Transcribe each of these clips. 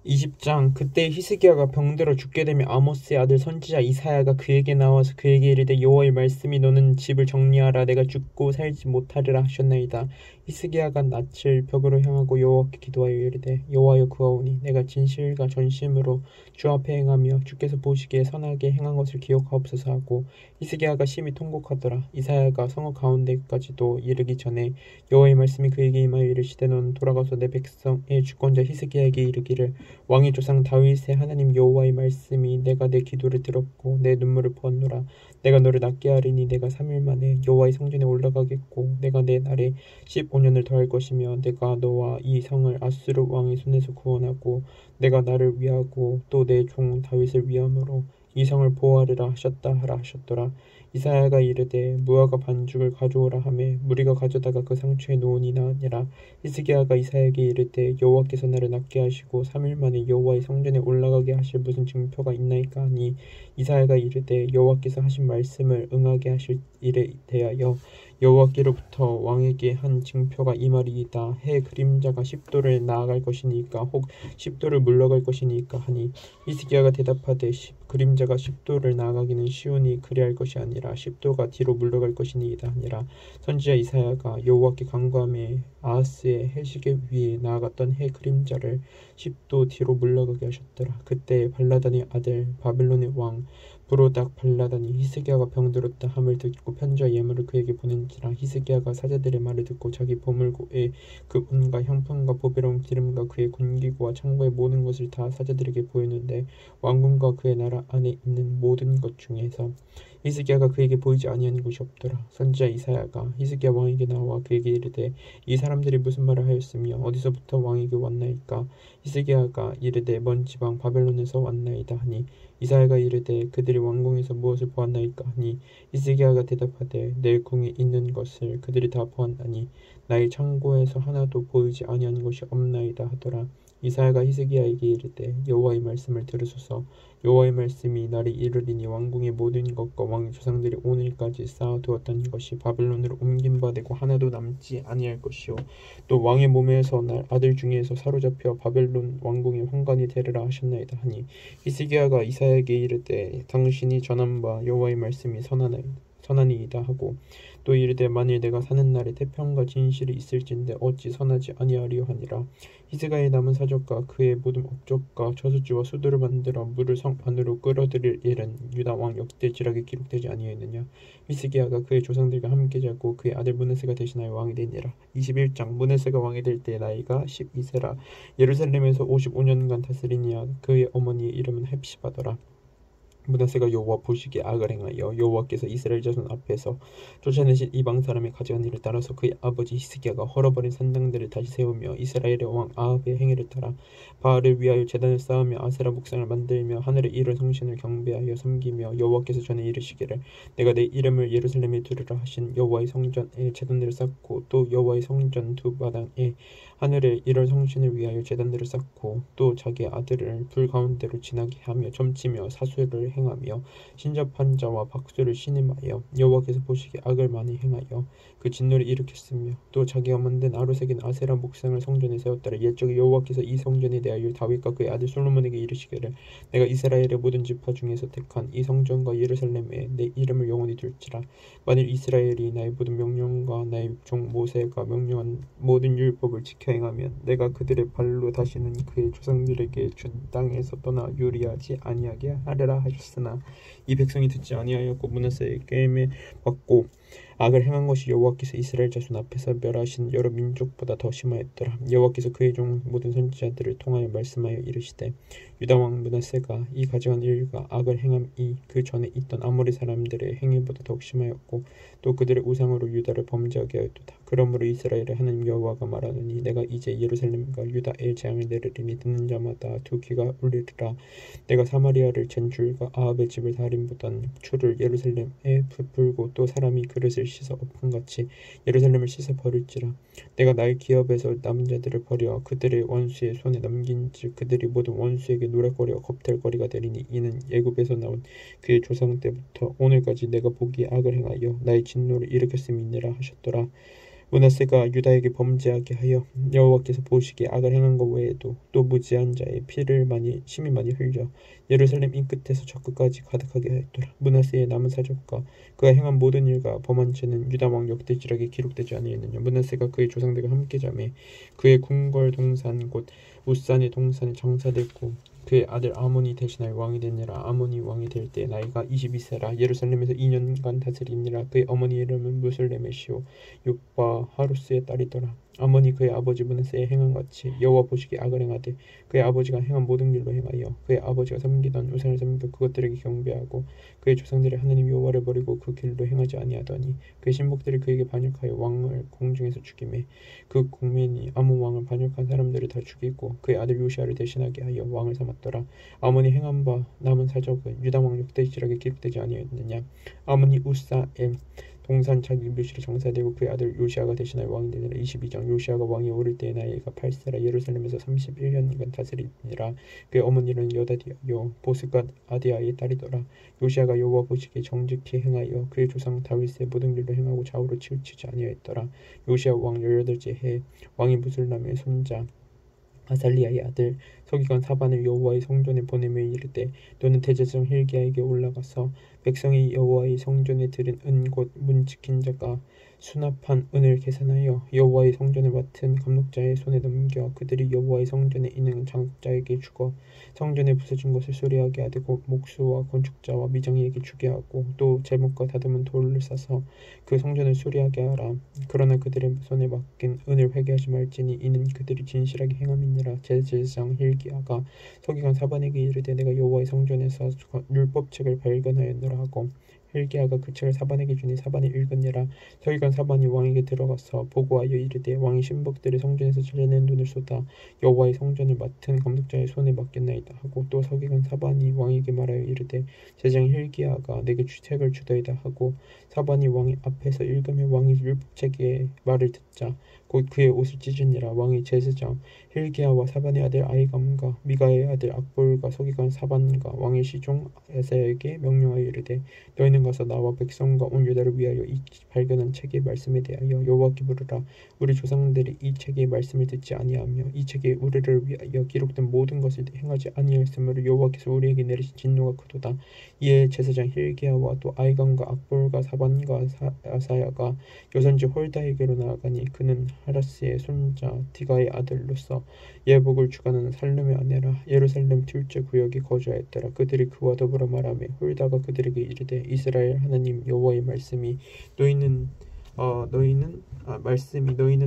20장. 그때 히스기야가 병들어 죽게 되며 아모스의 아들 선지자 이사야가 그에게 나와서 그에게 이르되 여호와의 말씀이 너는 집을 정리하라 내가 죽고 살지 못하리라 하셨나이다. 히스기야가 낯을 벽으로 향하고 여호와께 기도하여 이르되 여호와여 구하오니 내가 진실과 전심으로 주 앞에 행하며 주께서 보시기에 선하게 행한 것을 기억하옵소서 하고 히스기야가 심히 통곡하더라. 이사야가 성읍 가운데까지도 이르기 전에 여호와의 말씀이 그에게 임하여 이르시되 너는 돌아가서 내 백성의 주권자 히스기야에게 이르기를 왕의 조상 다윗의 하나님 여호와의 말씀이 내가 내 기도를 들었고 내 눈물을 보았노라. 내가 너를 낫게 하리니 내가 3일 만에 여호와의 성전에 올라가겠고 내가 내 날에 15년을 더할 것이며 내가 너와 이 성을 아수르 왕의 손에서 구원하고 내가 나를 위하고 또 내 종 다윗을 위함으로 이 성을 보호하리라 하셨다 하라 하셨더라. 이사야가 이르되 무화과 반죽을 가져오라 하매 무리가 가져다가 그 상추에 놓으니나 아니라 히스기야가 이사야에게 이르되 여호와께서 나를 낫게 하시고 3일 만에 여호와의 성전에 올라가게 하실 무슨 증표가 있나이까 하니 이사야가 이르되 여호와께서 하신 말씀을 응하게 하실 일에 대하여 여호와께로부터 왕에게 한 증표가 이 말이이다. 해 그림자가 10도를 나아갈 것이니까 혹 10도를 물러갈 것이니까 하니 히스기야가 대답하되 그림자가 10도를 나아가기는 쉬우니 그리할 것이 아니라 10도가 뒤로 물러갈 것이니이다 하니라. 선지자 이사야가 여호와께 간구하매 아하스의 해시계 위에 나아갔던 해 그림자를 10도 뒤로 물러가게 하셨더라. 그때 발라단의 아들 바벨론의 왕 브로닥 발라단이 히스기야가 병들었다 함을 듣고 편지와 예물을 그에게 보낸지라. 히스기야가 사자들의 말을 듣고 자기 보물고에 그 은과 향품과 보배로운 기름과 그의 군기구와 창고의 모든 것을 다 사자들에게 보였는데 왕궁과 그의 나라 안에 있는 모든 것 중에서 히스기야가 그에게 보이지 아니한 곳이 없더라. 선지자 이사야가 히스기야 왕에게 나와 그에게 이르되 이 사람들이 무슨 말을 하였으며 어디서부터 왕에게 왔나이까. 히스기야가 이르되 먼 지방 바벨론에서 왔나이다 하니 이사야가 이르되 그들이 왕궁에서 무엇을 보았나이까 하니 히스기야가 대답하되 내 궁에 있는 것을 그들이 다 보았나니 나의 창고에서 하나도 보이지 아니한 것이 없나이다 하더라. 이사야가 히스기야에게 이르되 여호와의 말씀을 들으소서. 여호와의 말씀이 나를 이르리니 왕궁의 모든 것과 왕의 조상들이 오늘까지 쌓아두었던 것이 바벨론으로 옮긴 바 되고 하나도 남지 아니할 것이요 또 왕의 몸에서 날 아들 중에서 사로잡혀 바벨론 왕궁의 환관이 되리라 하셨나이다 하니 히스기야가 이사야에게 이르되 당신이 전한 바 여호와의 말씀이 선하니이다 하고 또 이르되 만일 내가 사는 날에 태평과 진실이 있을진데 어찌 선하지 아니하리요 하니라. 히스기야의 남은 사적과 그의 모든 업적과 저수지와 수도를 만들어 물을 성 안으로 끌어들일 일은 유다 왕 역대지락에 기록되지 아니하였느냐. 히스기야가 그의 조상들과 함께 자고 그의 아들 므낫세가 대신하여 왕이 되니라. 21장. 므낫세가 왕이 될 때 나이가 12세라 예루살렘에서 55년간 다스리니아. 그의 어머니의 이름은 헵시바더라. 므낫세가 여호와 보시기에 악을 행하여 여호와께서 이스라엘 자손 앞에서 쫓아내신 이방 사람의 가져간 일을 따라서 그의 아버지 히스기야가 헐어버린 산당들을 다시 세우며 이스라엘의 왕 아합의 행위를 따라 바알을 위하여 제단을 쌓으며 아세라 목상을 만들며 하늘에 이룬 성신을 경배하여 섬기며 여호와께서 전에 이르시기를 내가 내 이름을 예루살렘에 두리라 하신 여호와의 성전에 제단들을 쌓고 또 여호와의 성전 두 마당에 하늘에 이룰 성신을 위하여 제단들을 쌓고 또 자기 아들을 불 가운데로 지나게 하며 점치며 사수를 행하며 신접한 자와 박수를 신음하여 여호와께서 보시기에 악을 많이 행하여 그 진노를 일으켰으며 또 자기가 만든 아로새긴 아세라 목상을 성전에 세웠더라. 옛적에 여호와께서 이 성전에 대하여 다윗과 그의 아들 솔로몬에게 이르시기를 내가 이스라엘의 모든 지파 중에서 택한 이 성전과 예루살렘에 내 이름을 영원히 둘지라. 만일 이스라엘이 나의 모든 명령과 나의 종 모세가 명령한 모든 율법을 지켜 행하면 내가 그들의 발로 다시는 그의 조상들에게 준 땅에서 떠나 유리하지 아니하게 하리라 하셨으나 이 백성이 듣지 아니하였고 므낫세의 꾀임에 받고 악을 행한 것이 여호와께서 이스라엘 자손 앞에서 멸하신 여러 민족보다 더 심하였더라. 여호와께서 그의 종 모든 선지자들을 통하여 말씀하여 이르시되 유다 왕 므낫세가 이 가져간 일과 악을 행함이 그 전에 있던 아모리 사람들의 행위보다 더욱 심하였고 또 그들의 우상으로 유다를 범죄하게 하였도다. 그러므로 이스라엘의 하나님 여호와가 말하노니 내가 이제 예루살렘과 유다에 재앙을 내리리니 듣는 자마다 두 귀가 울리리라. 내가 사마리아를 잰 줄과 아합의 집을 달인보단 추를 예루살렘에 부풀고 또 사람이 그릇을 씻어 엎은같이 예루살렘을 씻어 버릴지라. 내가 나의 기업에서 남은 자들을 버려 그들의 원수의 손에 넘긴즉 그들이 모든 원수에게 노략거리와 겁탈거리가 되리니 이는 애굽에서 나온 그의 조상 때부터 오늘까지 내가 보기에 악을 행하여 나의 진노를 일으켰음이니라 하셨더라. 므낫세가 유다에게 범죄하게 하여 여호와께서 보시기에 악을 행한 것 외에도 또 무지한 자의 피를 심히 많이 흘려 예루살렘 이 끝에서 저 끝까지 가득하게 하였더라. 므낫세의 남은 사적과 그가 행한 모든 일과 범한 죄는 유다 왕 역대지락에 기록되지 아니하였느냐. 므낫세가 그의 조상들과 함께 자매 그의 궁궐 동산 곧 우산의 동산에 장사되고 그의 아들 아몬이 대신하여 왕이 되니라. 아몬이 왕이 될 때 나이가 22세라. 예루살렘에서 2년간 다스리니라. 그의 어머니 이름은 무슬레메시오 욥과 하루스의 딸이더라. 아몬이 그의 아버지 므낫세의 행한 같이 여호와 보시기에 악을 행하되 그의 아버지가 행한 모든 길로 행하여 그의 아버지가 섬기던 우상을 섬기고 그것들에게 경배하고 그의 조상들의 하나님 여호와를 버리고 그 길로 행하지 아니하더니 그의 신복들이 그에게 반역하여 왕을 공중에서 죽이매 그 국민이 아몬 왕을 반역한 사람들을 다 죽이고 그의 아들 요시아를 대신하게 하여 왕을 삼았더라. 아몬이 행한 바 남은 사적은 유다 왕 역대지락에 기록되지 아니하였느냐. 아몬이 우사엘 동산 자기 묘실에 장사되고 그의 아들 요시아가 대신하여 왕이 되니라. 22장 요시아가 왕이 오를 때의 나이가 8세라. 예루살렘에서 31년간 다스리니라. 그의 어머니는 여다디아요 보스갓 아디아의 딸이더라. 요시아가 여호와 보시기에 정직히 행하여 그의 조상 다윗의 모든 길로 행하고 좌우로 치우치지 아니하였더라. 요시아 왕 18째 해 왕이 무술람의 손자 아살리아의 아들 서기관 사반을 여호와의 성전에 보내며 이르되 너는 대제사장 힐기야에게 올라가서 백성이 여호와의 성전에 들인 은 곧 문 지킨 자가 수납한 은을 계산하여 여호와의 성전을 맡은 감독자의 손에 넘겨 그들이 여호와의 성전에 있는 장독자에게 주고 성전에 부서진 것을 수리하게 하되 곧 목수와 건축자와 미장이에게 주게 하고 또 제목과 다듬은 돌을 싸서 그 성전을 수리하게 하라. 그러나 그들의 손에 맡긴 은을 회개하지 말지니 이는 그들이 진실하게 행함이니라. 제사장 힐기야가 서기관 사반에게 이르되 내가 여호와의 성전에서 율법책을 발견하였노라 하고 힐기야가 그 책을 사반에게 주니 사반이 읽으니라. 서기관 사반이 왕에게 들어가서 보고하여 이르되 왕이 신복들의 성전에서 찾아낸 돈을 쏟아 여호와의 성전을 맡은 감독자의 손에 맡겼나이다 하고 또 서기관 사반이 왕에게 말하여 이르되 제사장 힐기야가 내게 책을 주더이다 하고 사반이 왕 앞에서 읽으며 왕이 율법책의 말을 듣자 곧 그의 옷을 찢으니라. 왕이 제사장 힐기야와 사반의 아들 아히감과 미가의 아들 악볼과 서기관 사반과 왕의 시종 에사야에게 명령하여 이르되 너희는 가서 나와 백성과 온 유다를 위하여 이 발견한 책의 말씀에 대하여 여호와께 물으라. 우리 조상들이 이 책의 말씀을 듣지 아니하며 이 책에 우리를 위하여 기록된 모든 것을 행하지 아니하였으므로 여호와께서 우리에게 내리신 진노가 크도다. 이에 제사장 힐기야와 또 아히감과 악볼과 사반과 아사야가 여선지 홀다에게로 나아가니 그는 하라스의 손자 디가의 아들로서 예복을 주관하는 살룸의 아내라. 예루살렘 둘째 구역에 거주하였더라. 그들이 그와 더불어 말하며 홀다가 그들에게 이르되 이스라엘 하나님 여호와의 말씀이 너희는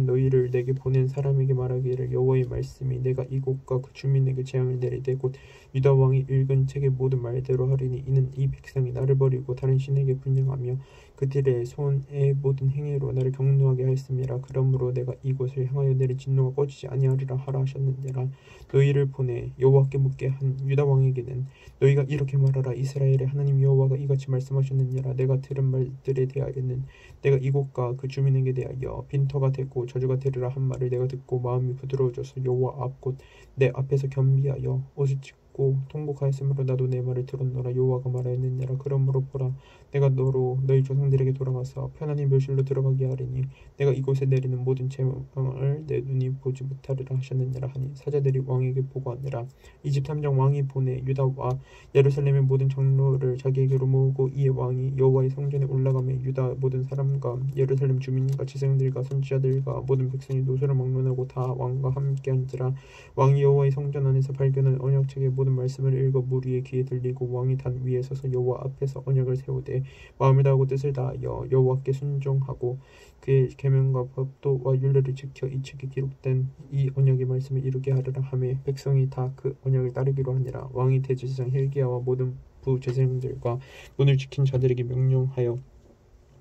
너희를 내게 보낸 사람에게 말하기를 여호와의 말씀이 내가 이곳과 그 주민에게 재앙을 내리되 곧 유다 왕이 읽은 책의 모든 말대로 하리니 이는 이 백성이 나를 버리고 다른 신에게 분향하며 그들의 손의 모든 행위로 나를 경노하게 하였음이라. 그러므로 내가 이곳을 향하여 내린 진노가 꺼지지 아니하리라 하라 하셨느니라. 너희를 보내 여호와께 묻게 한 유다 왕에게는 너희가 이렇게 말하라. 이스라엘의 하나님 여호와가 이같이 말씀하셨느니라. 내가 들은 말들에 대하여는 내가 이곳과 그 주민에게 대하여 빈터가 되고 저주가 되리라 한 말을 내가 듣고 마음이 부드러워져서 여호와 앞 곧 내 앞에서 겸비하여 옷을 찢고 통곡하였으므로 나도 내 말을 들었노라. 여호와가 말하였느니라. 그러므로 보라 내가 너로 너희 조상들에게 돌아가서 편안히 묘실로 들어가게 하리니 내가 이곳에 내리는 모든 재앙을 내 눈이 보지 못하리라 하셨느니라 하니 사자들이 왕에게 보고하니라. 이집 탐정 왕이 보내 유다와 예루살렘의 모든 장로를 자기에게로 모으고 이에 왕이 여호와의 성전에 올라가며 유다 모든 사람과 예루살렘 주민과 지생들과 선지자들과 모든 백성이 노소를 막론하고 다 왕과 함께한지라. 왕이 여호와의 성전 안에서 발견한 언약책의 모든 말씀을 읽어 무리의 귀에 들리고 왕이 단 위에 서서 여호와 앞에서 언약을 세우되 마음을 다하고 뜻을 다하여 여호와께 순종하고 그의 계명과 법도와 율례를 지켜 이 책에 기록된 이 언약의 말씀을 이루게 하리라 하며 백성이 다 그 언약을 따르기로 하니라. 왕이 대제사장 힐기야와 모든 부제사장들과 문을 지킨 자들에게 명령하여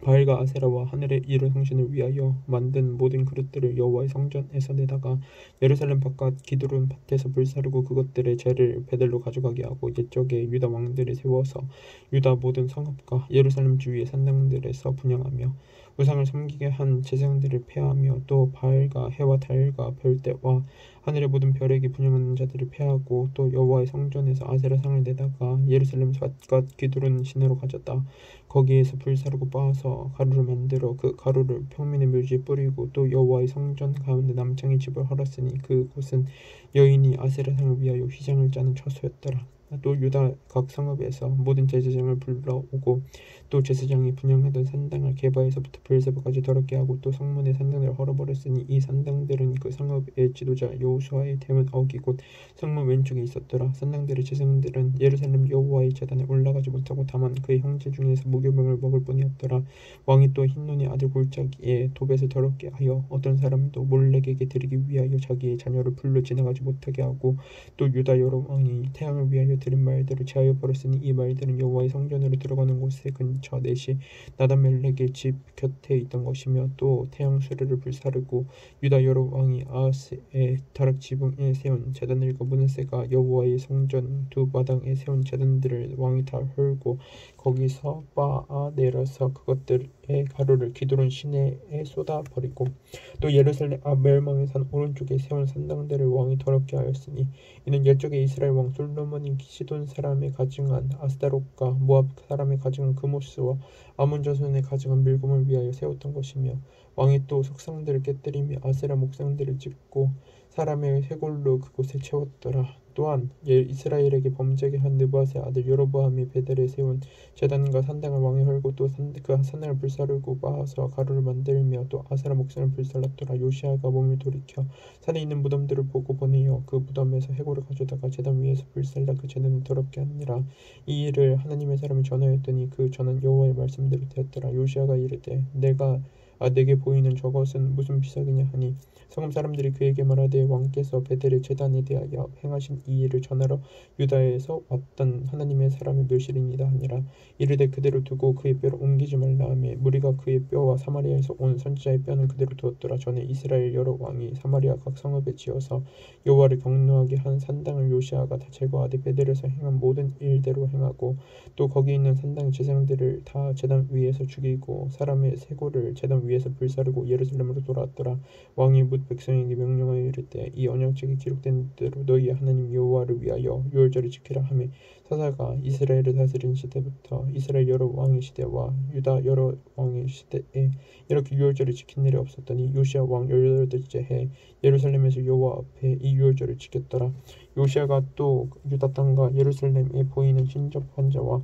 바알과 아세라와 하늘에 이른 성신을 위하여 만든 모든 그릇들을 여호와의 성전에서 내다가 예루살렘 바깥 기드론 밭에서 불사르고 그것들의 재를 베들로 가져가게 하고 옛적에 유다 왕들을 세워서 유다 모든 성읍과 예루살렘 주위의 산당들에서 분향하며 우상을 섬기게 한 제사장들을 폐하며 또 바알과 해와 달과 별대와 하늘의 모든 별에게 분양하는 자들을 폐하고 또 여호와의 성전에서 아세라상을 내다가 예루살렘 삿갓 기드론 시내로 가졌다. 거기에서 불사르고 빻아서 가루를 만들어 그 가루를 평민의 묘지에 뿌리고 또 여호와의 성전 가운데 남창의 집을 헐었으니 그곳은 여인이 아세라상을 위하여 휘장을 짜는 처소였더라. 또 유다 각 성읍에서 모든 제사장을 불러오고 또 제사장이 분향하던 산당을 게바에서부터 브엘세바까지 더럽게 하고 또 성문의 산당을 헐어버렸으니 이 산당들은 그 성읍의 지도자 여호수아의 대문 어기 곧 성문 왼쪽에 있었더라. 산당들의 제사장들은 예루살렘 여호와의 제단에 올라가지 못하고 다만 그의 형제 중에서 무교병을 먹을 뿐이었더라. 왕이 또 흰눈의 아들 골짜기에 도벳을 더럽게 하여 어떤 사람도 몰렉에게 드리기 위하여 자기의 자녀를 불로 지나가지 못하게 하고 또 유다 여러 왕이 태양을 위하여 들은 말대로 제하여 버렸으니 이 말들은 여호와의 성전으로 들어가는 곳의 근처 넷이 나단멜렉의 집 곁에 있던 것이며 또 태양 수레를 불사르고 유다 여러 왕이 아하스의 다락 지붕에 세운 제단들과 므낫세가 여호와의 성전 두 마당에 세운 제단들을 왕이 다 헐고 거기서 빻아 내려서 그것들의 가루를 기드론 시내에 쏟아 버리고 또 예루살렘 앞 멸망의 산 오른쪽에 세운 산당들을 왕이 더럽게 하였으니 이는 옛적에 이스라엘 왕 솔로몬이 시돈 사람의 가증한 아스타롯과 모압 사람의 가증한 그모스와 아몬 자손의 가증한 밀곰을 위하여 세웠던 것이며 왕이 또 석상들을 깨뜨리며 아세라 목상들을 찍고 사람의 쇄골로 그곳을 채웠더라. 또한 이스라엘에게 범죄하게 한 느밧의 아들 여로보암이 베델에 세운 제단과 산당을 왕이 헐고 또 그 산당을 불사르고 빻아서 가루를 만들며 또 아세라 목상을 불살랐더라. 요시아가 몸을 돌이켜 산에 있는 무덤들을 보고 보내어 그 무덤에서 해골을 가져다가 제단 위에서 불살라 그 제단을 더럽게 하니라. 이 일을 하나님의 사람이 전하였더니 그 전한 여호와의 말씀대로 되었더라. 요시아가 이르되 내게 보이는 저것은 무슨 비석이냐 하니 성읍 사람들이 그에게 말하되 왕께서 베델의 제단에 대하여 행하신 이 일을 전하러 유다에서 왔던 하나님의 사람의 묘실이니이다 하니라. 이르되 그대로 두고 그의 뼈를 옮기지 말라 하며 무리가 그의 뼈와 사마리아에서 온 선지자의 뼈는 그대로 두었더라. 전에 이스라엘 여러 왕이 사마리아 각 성읍에 지어서 여호와를 경노하게 한 산당을 요시아가 다 제거하되 베델에서 행한 모든 일대로 행하고 또 거기 있는 산당의 제사장들을 다 제단 위에서 죽이고 사람의 쇄골을 제단 위에서 불사르고 예루살렘으로 돌아왔더라. 왕이 뭇 백성에게 명령하여 이르되 이 언약책에 기록된 대로 너희의 하나님 여호와를 위하여 유월절을 지키라 하며 사사가 이스라엘을 다스린 시대부터 이스라엘 여러 왕의 시대와 유다 여러 왕의 시대에 이렇게 유월절을 지킨 일이 없었더니 요시아 왕 18째 해 예루살렘에서 여호와 앞에 이 유월절을 지켰더라. 요시아가 또 유다 땅과 예루살렘에 보이는 신적 환자와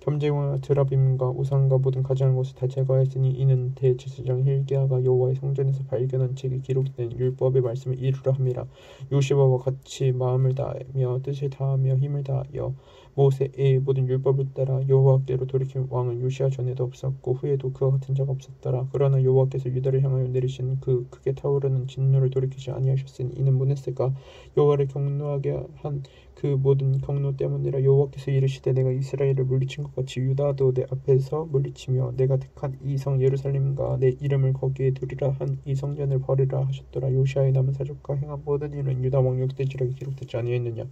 겸재와 드라빔과 우상과 모든 가증한 것을 다 제거하였으니 이는 대제사장 힐기야가 여호와의 성전에서 발견한 책에 기록된 율법의 말씀을 이루라 함이라. 요시아와 같이 마음을 다하며 뜻을 다하며 힘을 다하여 모세의 모든 율법을 따라 여호와께로 돌이킨 왕은 요시아 전에도 없었고 후에도 그와 같은 자가 없었더라. 그러나 여호와께서 유다를 향하여 내리신 그 크게 타오르는 진노를 돌이키지 아니하셨으니 이는 므낫세가 여호와를 경노하게 한 그 모든 경노 때문이라. 여호와께서 이르시되 내가 이스라엘을 물리친 것 같이 유다도 내 앞에서 물리치며 내가 택한 이 성 예루살렘과 내 이름을 거기에 두리라 한 이 성전을 버리라 하셨더라. 요시아의 남은 사적과 행한 모든 일은 유다 왕 역대지력에 기록되지 아니했느냐.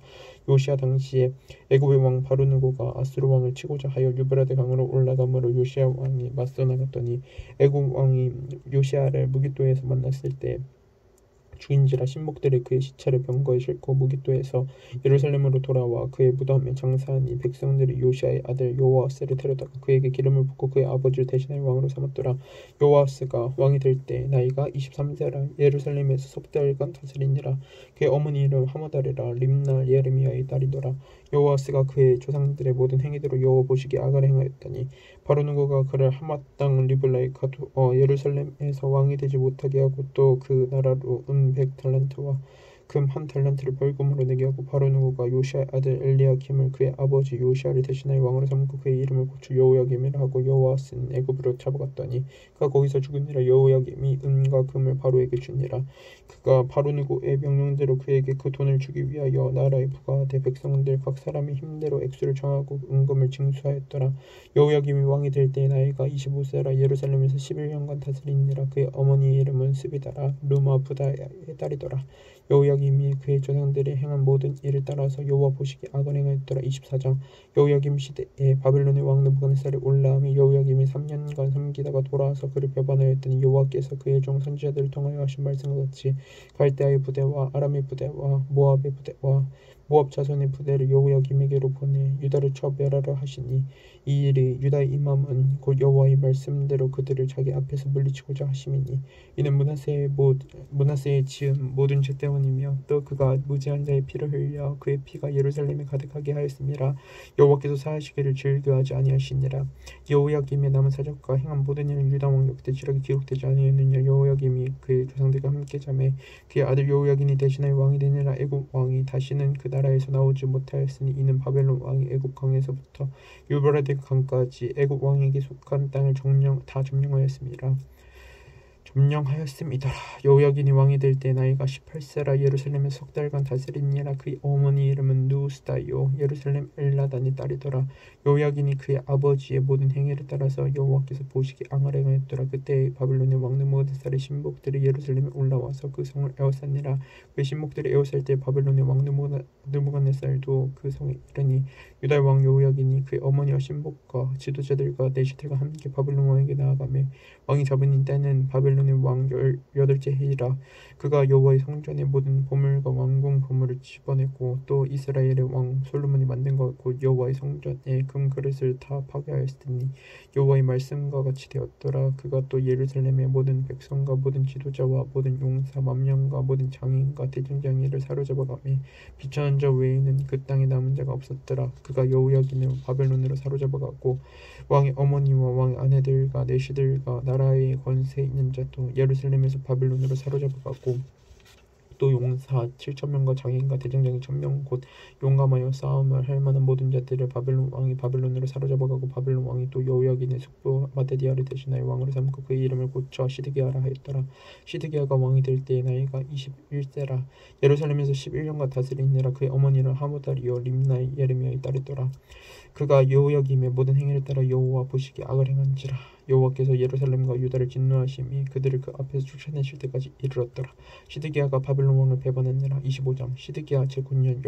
요시아 당시에 애굽의 왕 바르누고가 아수르 왕을 치고자 하여 유브라데 강으로 올라가므로 요시아 왕이 맞서 나갔더니 애굽 왕이 요시아를 무깃도에서 만났을 때 죽인지라. 신복들이 그의 시체를 병거에 싣고 무깃도에서 예루살렘으로 돌아와 그의 무덤에 장사하니 백성들이 요시아의 아들 요아스를 데려다가 그에게 기름을 붓고 그의 아버지를 대신하여 왕으로 삼았더라. 요아스가 왕이 될 때 나이가 23세라. 예루살렘에서 석 달간 다스리니라. 그의 어머니 이름 하모다리라. 림나 예레미야의 딸이더라. 요아스가 그의 조상들의 모든 행위대로 여호와 보시기에 악을 행하였더니 바로누고가 그를 하맛 땅 리블라에 가두어 예루살렘에서 왕이 되지 못하게 하고 또 그 나라로 은 100달란트와 금 1달란트를 벌금으로 내게 하고 바로누고가 요시아의 아들 엘리야김을 그의 아버지 요시아를 대신하여 왕으로 삼고 그의 이름을 고쳐 여호야김이라 하고 여호아스는 애굽으로 잡아갔더니 그가 거기서 죽으니라. 여호야김이 은과 금을 바로에게 주니라. 그가 바로누고의 명령대로 그에게 그 돈을 주기 위하여 나라에 부과하되 백성들 각 사람의 힘대로 액수를 정하고 은금을 징수하였더라. 여호야김이 왕이 될 때의 나이가 25세라. 예루살렘에서 11년간 다스리니라. 그의 어머니의 이름은 스비다라. 루마 부다의 딸이더라. 여호야김이 그의 조상들이 행한 모든 일을 따라서 여호와 보시기에 악을 행하였더라. 24장. 여호야김 시대에 바벨론의 왕 느부갓네살이 올라오며 여호야김이 3년간 섬기다가 돌아와서 그를 배반하였더니 여호와께서 그의 종 선지자들을 통하여 하신 말씀과 같이 갈대아의 부대와 아람의 부대와 모압의 부대와 모압 자손의 부대를 여호야김에게로 보내 유다를 쳐 멸하려 하시니 이 일이 유다의 임함은 곧 여호와의 말씀대로 그들을 자기 앞에서 물리치고자 하심이니 이는 므낫세의 지은 모든 죄 때문이며 또 그가 무지한 자의 피를 흘려 그의 피가 예루살렘에 가득하게 하였음이라. 여호와께서 사하시기를 즐겨하지 아니하시니라. 여호야김의 남은 사적과 행한 모든 일은 유다 왕 역대 지록에 기록되지 아니하였느냐. 여호야김이 그의 조상들과 함께 잠에 그의 아들 여호야긴이 대신하여 왕이 되니라. 애굽 왕이 다시는 그 나라에서 나오지 못하였으니 이는 바벨론 왕이 애굽 강에서부터 유브라데 강까지 애굽 왕에게 속한 땅을 다 점령하였음이더라. 여호야긴이 왕이 될 때 나이가 18세라. 예루살렘에서 석 달간 다스리니라. 그의 어머니 이름은 누스다요 예루살렘 엘라단의 딸이더라. 여호야긴이 그의 아버지의 모든 행위를 따라서 여호와께서 보시기에 악을 행하였더라. 그때 바벨론의 왕 느부갓네살의 신복들이 예루살렘에 올라와서 그 성을 에워쌌니라. 그 신복들이 에워쌀 때 바벨론의 왕 느부갓네살도 그 성에 이르니 유다의 왕 여호야긴이 그의 어머니와 신복과 지도자들과 내시들과 함께 바벨론 왕에게 나아가매 왕이 잡은 때는 바벨론의 왕 18째 해이라. 그가 여호와의 성전의 모든 보물과 왕궁 보물을 집어내고 또 이스라엘의 왕 솔로몬이 만든 것 곧 여호와의 성전의 금그릇을 다 파괴하였으니 여호와의 말씀과 같이 되었더라. 그가 또 예루살렘의 모든 백성과 모든 지도자와 모든 용사 만명과 모든 장인과 대증장이를 사로잡아가매 비천한 자 외에는 그 땅에 남은 자가 없었더라. 그가 여호야긴을 바벨론으로 사로잡아가고 왕의 어머니와 왕의 아내들과 내시들과 나라의 권세 있는 자도 예루살렘에서 바벨론으로 사로잡아가고 또 용사 7,000명과 장인과 대장장이 1,000명 곧 용감하여 싸움을 할 만한 모든 자들을 바벨론 왕이 바벨론으로 사로잡아가고 바벨론 왕이 또 여호야긴의 숙부 마데디아를 대신하여 왕으로 삼고 그의 이름을 고쳐 시드기야라 하였더라. 시드기야가 왕이 될 때의 나이가 21세라. 예루살렘에서 11년간 다스리니라. 그의 어머니는 하무달이요 림나의 예레미야의 딸이더라. 그가 여호야김의 모든 행위를 따라 여호와 보시기에 악을 행한지라. 여호와께서 예루살렘과 유다를 진노하심이 그들을 그 앞에서 쫓아내실 때까지 이르렀더라. 시드기야가 바벨론 왕을 배반하니라. 25장. 시드기야 제9년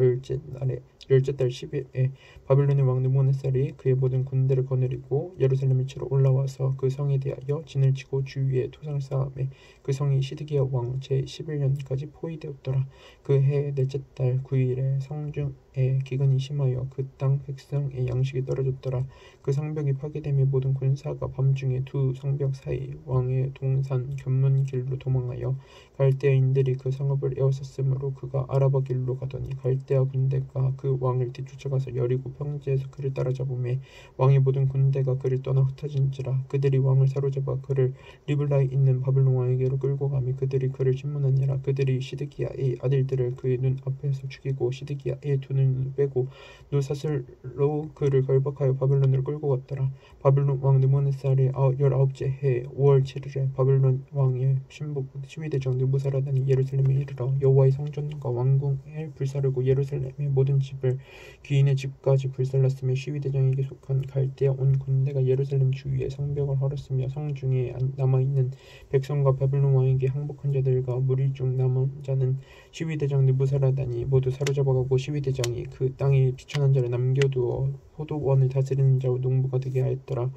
열째 달 10일에 바벨론의 왕 느부갓네살이 그의 모든 군대를 거느리고 예루살렘을 치러 올라와서 그 성에 대하여 진을 치고 주위에 토상을 쌓으매 그 성이 시드기야 왕 제11년까지 포위되었더라. 그 해 넷째 달 9일에 성중에 기근이 심하여 그 땅 백성의 양식이 떨어졌더라. 그 성벽이 파괴되며 모든 군사가 밤중에 두 성벽 사이 왕의 동산 견문 길로 도망하여 갈대아인들이 그 성읍을 에워쌌으므로 그가 아라바 길로 가더니 갈대아 군대가 그 왕을 뒤쫓아가서 여리고 평지에서 그를 따라잡으매 왕의 모든 군대가 그를 떠나 흩어진지라. 그들이 왕을 사로잡아 그를 리블라에 있는 바벨론 왕에게로 끌고 가며 그들이 그를 신문하니라. 그들이 시드기야의 아들들을 그의 눈 앞에서 죽이고 시드기야의 두 눈을 빼고 노사슬로 그를 결박하여 바벨론으로 끌고 갔더라. 바벨론 왕 느부갓네살의 19째 해 5월 7일에 바벨론 왕의 신복 12대장 느부사라단이 예루살렘에 이르러 여호와의 성전과 왕궁을 불사르고 예루살렘의 모든 집을 귀인의 집까지 불살랐으며 12대장에게 속한 갈대아 온 군대가 예루살렘 주위의 성벽을 헐었으며 성중에 남아있는 백성과 바벨론 왕에게 항복한 자들과 무리 중 남은 자는 12대장 느부사라단이 모두 사로잡아가고 12대장이 그 땅에 비천한 자를 남겨두어 포도원을 다스리는 자와 농부가 되게 하였더라.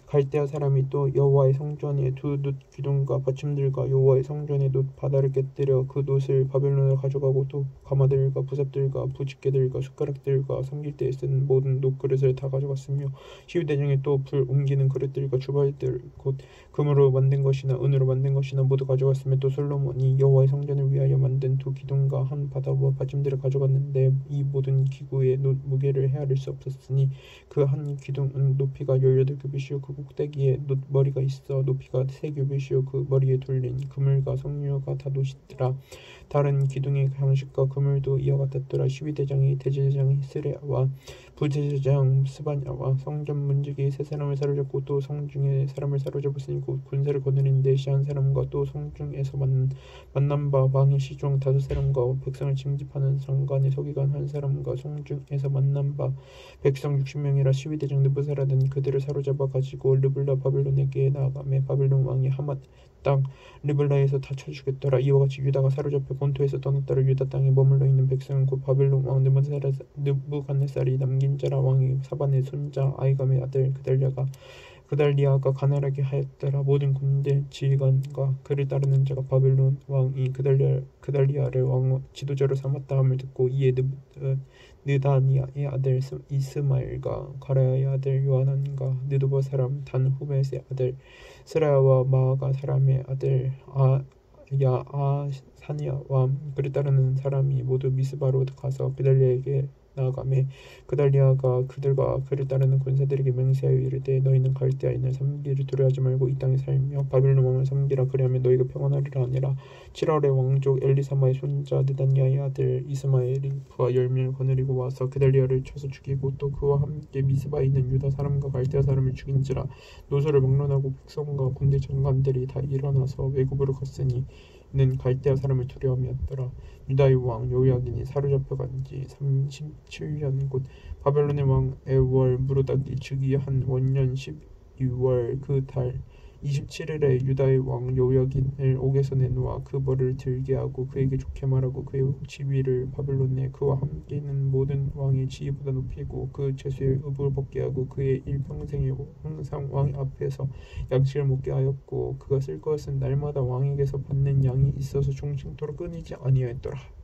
갈대아 사람이 또 여호와의 성전의 두 놋 기둥과 받침들과 여호와의 성전의 놋 바다를 깨뜨려 그 놋을 바벨론으로 가져가고 또 가마들과 부삽들과 부집게들과 숟가락들과 섬길 때에 쓰는 모든 놋 그릇을 다 가져갔으며 시위대장이 또 불 옮기는 그릇들과 주발들 곧 금으로 만든 것이나 은으로 만든 것이나 모두 가져갔으며 또 솔로몬이 여호와의 성전을 위하여 만든 두 기둥과 한 바다와 받침들을 가져갔는데 이 모든 기구의 놋 무게를 헤아릴 수 없었으니 그 한 기둥은 높이가 18규빗이요 그 꼭대기에 놋 머리가 있어 높이가 3규빗이요 그 머리에 둘린 그물과 석류가 다 놋이더라. 다른 기둥의 장식과 그물도 이와 같았더라. 12대장이 대제사장이 스레아와 부제사장 스바냐와 성전 문지기 세 사람을 사로잡고 또 성중에 사람을 사로잡았으니 곧 군사를 거느린 내시한 사람과 또 성중에서 만난 바 왕의 시종 5사람과 백성을 징집하는 장관의 서기관 1사람과 성중에서 만난 바 백성 60명이라. 12대장 느부사라단이 그들을 사로잡아 가지고 이끌고 르블라 바벨론에게 나아가매 바벨론 왕이 하맛 땅 르블라에서 다 쳐주겠더라. 이와 같이 유다가 사로잡혀 본토에서 떠났더라. 유다 땅에 머물러 있는 백성은 곧 바벨론 왕 느부갓네살이 남긴 자라. 왕이 사반의 손자 아이감의 아들 그달리아가 가난하게 하였더라. 모든 군대 지휘관과 그를 따르는 자가 바벨론 왕이 그달리아를 왕 지도자로 삼았다 함을 듣고 이에 느다니아의 아들 이스마엘과 가라야의 아들 요하난과 느도바 사람 단후벳의 아들 스라야와 마아가 사람의 아들 야아사니아와 그를 따르는 사람이 모두 미스바로 가서 그달리아에게 나아가매 그달리아가 그들과 그를 따르는 군사들에게 맹세하여 이르되 너희는 갈대아인을 섬기기를 두려워하지 말고 이 땅에 살며 바벨론 왕을 섬기라. 그리하면 너희가 평안하리라 하니라. 7월에 왕족 엘리사마의 손자 느다니아의 아들 이스마엘이 그와 10명을 거느리고 와서 그달리아를 쳐서 죽이고 또 그와 함께 미스바에 있는 유다 사람과 갈대아 사람을 죽인지라. 노소를 막론하고 백성과 군대 장관들이 다 일어나서 외국으로 갔으니 는 갈대아 사람을 두려워하였더라. 유다의 왕 요야긴이 사로잡혀간 지 37년 곧 바벨론의 왕 에월 무로다기 즉위한 원년 12월 그 달 27일에 유다의 왕 요야긴을 옥에서 내놓아 그 벌을 들게 하고 그에게 좋게 말하고 그의 지위를 바벨론에 그와 함께 있는 모든 왕의 지위보다 높이고 그 죄수의 의복을 벗게 하고 그의 일평생에 항상 왕 앞에서 양식을 먹게 하였고 그가 쓸 것은 날마다 왕에게서 받는 양이 있어서 종신토록 끊이지 아니하였더라.